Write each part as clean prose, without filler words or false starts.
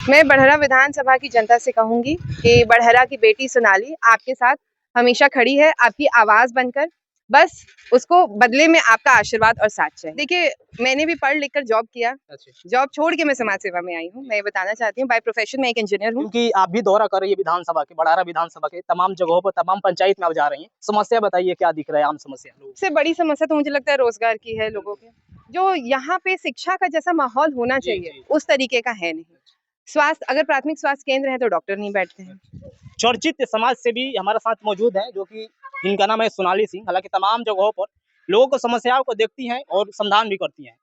मैं बड़हरा विधानसभा की जनता से कहूंगी कि बड़हरा की बेटी सोनाली आपके साथ हमेशा खड़ी है, आपकी आवाज बनकर। बस उसको बदले में आपका आशीर्वाद और साथ चाहिए। देखिए, मैंने भी पढ़ लिख कर जॉब किया। जॉब छोड़ के मैं समाज सेवा में आई हूँ। मैं बताना चाहती हूँ, बाय प्रोफेशन मैं एक इंजीनियर हूँ। क्योंकि आप भी दौरा कर रही है विधानसभा के, बड़हरा विधानसभा के तमाम जगहों पर, तमाम पंचायत में आप जा रही हैं। समस्या बताइए, क्या दिख रहा है आम समस्या? सबसे बड़ी समस्या तो मुझे लगता है रोजगार की है। लोगों के जो यहाँ पे शिक्षा का जैसा माहौल होना चाहिए उस तरीके का है नहीं। स्वास्थ्य, अगर प्राथमिक स्वास्थ्य केंद्र है तो डॉक्टर नहीं बैठते हैं। चर्चित समाज से भी हमारे साथ मौजूद है, जो कि जिनका नाम है सोनाली सिंह। हालांकि तमाम जगहों पर लोगों को समस्याओं को देखती हैं और समाधान भी करती हैं।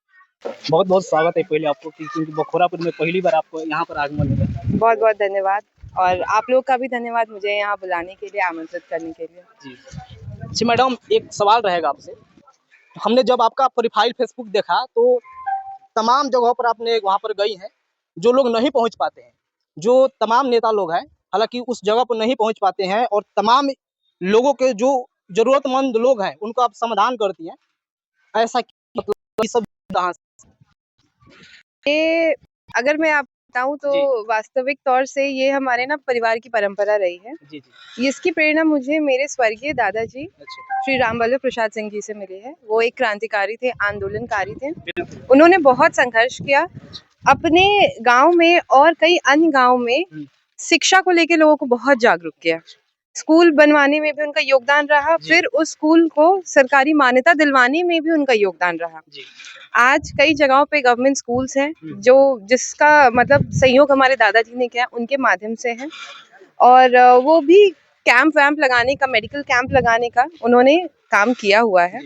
बहुत बहुत स्वागत है पहले आपको, क्योंकि बखोरापुर में पहली बार आपको यहाँ पर आगमन हुआ। बहुत बहुत धन्यवाद, और आप लोग का भी धन्यवाद मुझे यहाँ बुलाने के लिए, आमंत्रित करने के लिए। जी मैडम, एक सवाल रहेगा आपसे। हमने जब आपका प्रोफाइल फेसबुक देखा तो तमाम जगहों पर आपने वहाँ पर गई हैं, जो लोग नहीं पहुँच पाते हैं, जो तमाम नेता लोग हैं, हालांकि उस जगह पर नहीं पहुँच पाते हैं, और तमाम लोगों के जो जरूरतमंद लोग हैं उनको आप समाधान करती हैं। ऐसा मतलब ये सब कहाँ से? ये अगर मैं आपको बताऊं तो वास्तविक तौर से ये हमारे ना परिवार की परंपरा रही है। जी जी। इसकी प्रेरणा मुझे मेरे स्वर्गीय दादाजी अच्छा। श्री रामवल्लभ प्रसाद सिंह जी से मिली है। वो एक क्रांतिकारी थे, आंदोलनकारी थे। उन्होंने बहुत संघर्ष किया अपने गांव में और कई अन्य गांव में। शिक्षा को लेकर लोगों को बहुत जागरूक किया। स्कूल बनवाने में भी उनका योगदान रहा, फिर उस स्कूल को सरकारी मान्यता दिलवाने में भी उनका योगदान रहा। आज कई जगहों पे गवर्नमेंट स्कूल्स हैं जो जिसका मतलब सहयोग हमारे दादाजी ने किया, उनके माध्यम से है। और वो भी कैंप वैम्प लगाने का, मेडिकल कैंप लगाने का उन्होंने काम किया हुआ है।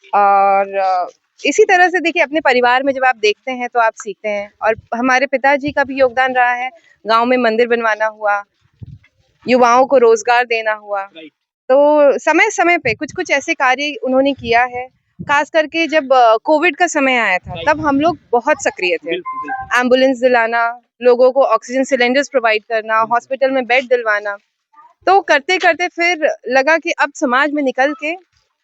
और इसी तरह से देखिए, अपने परिवार में जब आप देखते हैं तो आप सीखते हैं। और हमारे पिताजी का भी योगदान रहा है, गांव में मंदिर बनवाना हुआ, युवाओं को रोजगार देना हुआ। तो समय समय पे कुछ कुछ ऐसे कार्य उन्होंने किया है। खास करके जब कोविड का समय आया था तब हम लोग बहुत सक्रिय थे। एम्बुलेंस दिलाना, लोगों को ऑक्सीजन सिलेंडर्स प्रोवाइड करना, हॉस्पिटल में बेड दिलवाना। तो करते करते फिर लगा कि अब समाज में निकल के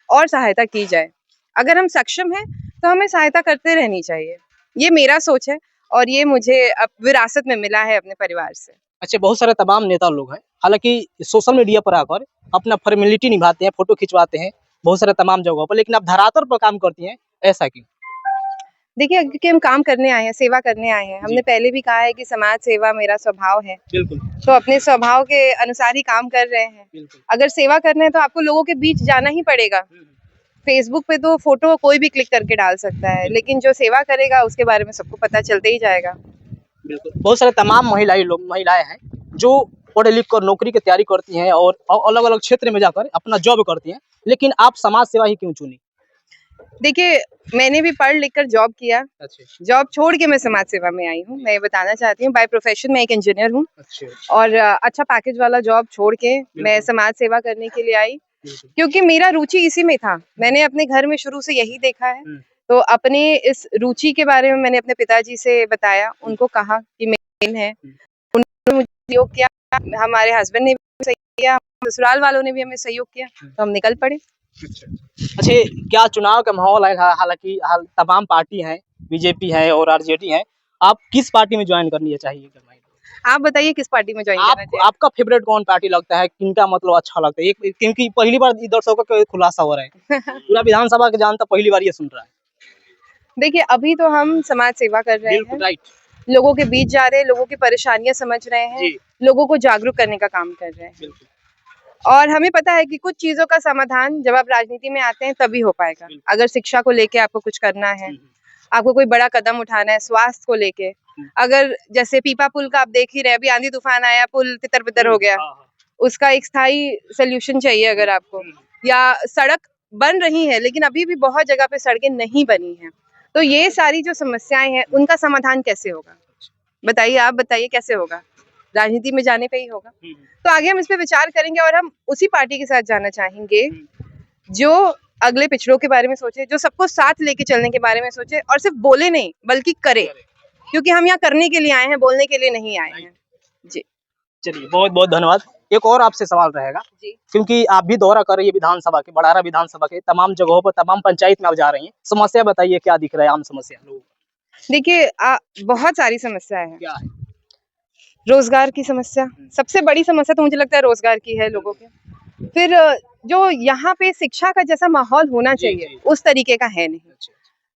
और सहायता की जाए। अगर हम सक्षम हैं तो हमें सहायता करते रहनी चाहिए। ये मेरा सोच है और ये मुझे अब विरासत में मिला है अपने परिवार से। अच्छा, बहुत सारे तमाम नेता लोग हैं, हालांकि सोशल मीडिया पर आकर अपना फॉर्मेलिटी निभाते हैं, फोटो खिंचवाते हैं बहुत सारे तमाम जगहों पर, लेकिन आप धरातल पर काम करती हैं, ऐसा क्यों? देखिए, क्योंकि हम काम करने आए हैं, सेवा करने आए हैं। हमने पहले भी कहा है कि समाज सेवा मेरा स्वभाव है। बिल्कुल। तो अपने स्वभाव के अनुसार ही काम कर रहे हैं। अगर सेवा करना है तो आपको लोगों के बीच जाना ही पड़ेगा। फेसबुक पे तो फोटो कोई भी क्लिक करके डाल सकता है, लेकिन जो सेवा करेगा उसके बारे में सबको पता चलते ही जाएगा। बिल्कुल। बहुत सारे तमाम महिलाएं हैं जो पढ़ लिख कर नौकरी की तैयारी करती हैं और अलग अलग क्षेत्र में जाकर अपना जॉब करती हैं, लेकिन आप समाज सेवा ही क्यों चुनी? देखिए, मैंने भी पढ़ लिख कर जॉब किया। जॉब छोड़ के मैं समाज सेवा में आई हूँ। मैं बताना चाहती हूँ, बाय प्रोफेशन मैं एक इंजीनियर हूँ। और अच्छा पैकेज वाला जॉब छोड़ के मैं समाज सेवा करने के लिए आई, क्योंकि मेरा रुचि इसी में था। मैंने अपने घर में शुरू से यही देखा है। तो अपने इस रुचि के बारे में मैंने अपने पिताजी से बताया, उनको कहा कि मेन है। उन्होंने मुझे सहयोग किया, हमारे हस्बैंड ने भी सहयोग किया, ससुराल वालों ने भी हमें सहयोग किया, तो हम निकल पड़े। अच्छा, क्या चुनाव का माहौल है? हालांकि तमाम पार्टी हैं, बीजेपी है और आरजेडी है, आप किस पार्टी में ज्वाइन करनी चाहिए? आप बताइए किस पार्टी में ज्वाइन करना चाहिए? आपका फेवरेट कौन पार्टी लगता है, किनका मतलब अच्छा लगता है? एक क्योंकि पहली बार दर्शकों का खुलासा हो रहा है पूरा विधानसभा के जानता पहली बार ये सुन रहा है। देखिए, अभी तो हम समाज सेवा कर रहे हैं, राइट। लोगों के बीच जा रहे हैं, लोगों की परेशानियां समझ रहे हैं, लोगों को जागरूक करने का काम कर रहे हैं। और हमें पता है कि कुछ चीजों का समाधान जब आप राजनीति में आते हैं तभी हो पाएगा। अगर शिक्षा को लेके आपको कुछ करना है, आपको कोई बड़ा कदम उठाना है, स्वास्थ्य को लेके, अगर जैसे पीपा पुल का आप देख ही रहे, अभी आंधी तूफान आया, पुल तितर बितर हो गया, उसका एक स्थायी सोल्यूशन चाहिए अगर आपको। या सड़क बन रही है लेकिन अभी भी बहुत जगह पे सड़कें नहीं बनी हैं। तो ये सारी जो समस्याएं हैं उनका समाधान कैसे होगा? बताइए, आप बताइए कैसे होगा? राजनीति में जाने पे ही होगा। तो आगे हम इस पे विचार करेंगे और हम उसी पार्टी के साथ जाना चाहेंगे जो अगले पिछड़ों के बारे में सोचे, जो सबको साथ लेके चलने के बारे में सोचे, और सिर्फ बोले नहीं बल्कि करे, क्योंकि हम यहाँ करने के लिए आए हैं, बोलने के लिए नहीं आए हैं। जी चलिए, बहुत बहुत धन्यवाद। एक और आपसे सवाल रहेगा, क्योंकि आप भी दौरा कर रही है विधानसभा के, बड़हरा विधानसभा के तमाम जगहों पर, तमाम पंचायत में आप जा रही हैं। समस्या बताइए, क्या दिख रहा है आम समस्या लोगों? देखिए, बहुत सारी समस्याएं हैं। क्या है? रोजगार की समस्या, सबसे बड़ी समस्या तो मुझे लगता है रोजगार की है लोगों के। फिर जो यहाँ पे शिक्षा का जैसा माहौल होना जी, चाहिए जी। उस तरीके का है नहीं। अच्छा,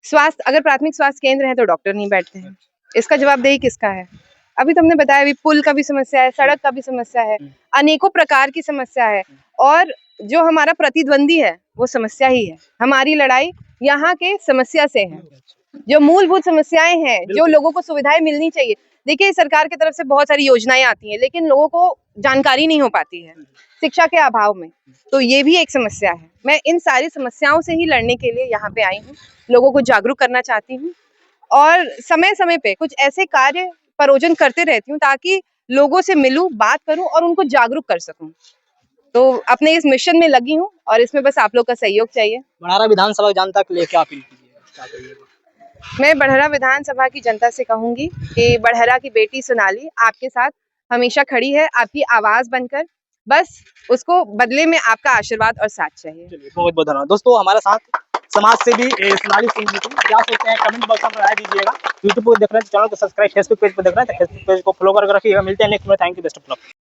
स्वास्थ्य, अगर प्राथमिक स्वास्थ्य केंद्र है तो डॉक्टर नहीं बैठते हैं, इसका जवाबदेही किसका है? अभी तुमने बताया, अभी पुल का भी समस्या है, सड़क का भी समस्या है, हम्म। अनेकों प्रकार की समस्या है। और जो हमारा प्रतिद्वंदी है वो समस्या ही है। हमारी लड़ाई यहाँ के समस्या से है। जो मूलभूत समस्याएं हैं, जो बिल्कुल। लोगों को सुविधाएं मिलनी चाहिए। देखिए, सरकार की तरफ से बहुत सारी योजनाएं आती हैं, लेकिन लोगों को जानकारी नहीं हो पाती है शिक्षा के अभाव में। तो ये भी एक समस्या है। मैं इन सारी समस्याओं से ही लड़ने के लिए यहाँ पे आई हूँ, लोगों को जागरूक करना चाहती हूँ और समय समय पे कुछ ऐसे कार्य प्रयोजन करते रहती हूँ ताकि लोगों से मिलूं, बात करूं और उनको जागरूक कर सकूं। तो अपने इस मिशन में लगी हूँ और इसमें बस आप लोग का सहयोग चाहिए। बड़ारा विधानसभा जनता के लिए क्या अपील कीजिएगा, क्या कहिएगा? मैं बड़हरा विधानसभा की जनता से कहूंगी कि बड़हरा की बेटी सोनाली आपके साथ हमेशा खड़ी है, आपकी आवाज बनकर। बस उसको बदले में आपका आशीर्वाद और साथ चाहिए। चलिए, बहुत बहुत धन्यवाद। दोस्तों, हमारे साथ समाज से भी सोनाली सिंह जी थी। क्या सोचते हैं कमेंट बॉक्स में राय दीजिएगा। यूट्यूब पर देख रहे हैं तो चैनल को सब्सक्राइब, फेसबुक पेज पर देख रहे हैं तो फेसबुक पेज को फॉलो करके रखिएगा। मिलते हैं नेक्स्ट में। Thank you, best of luck.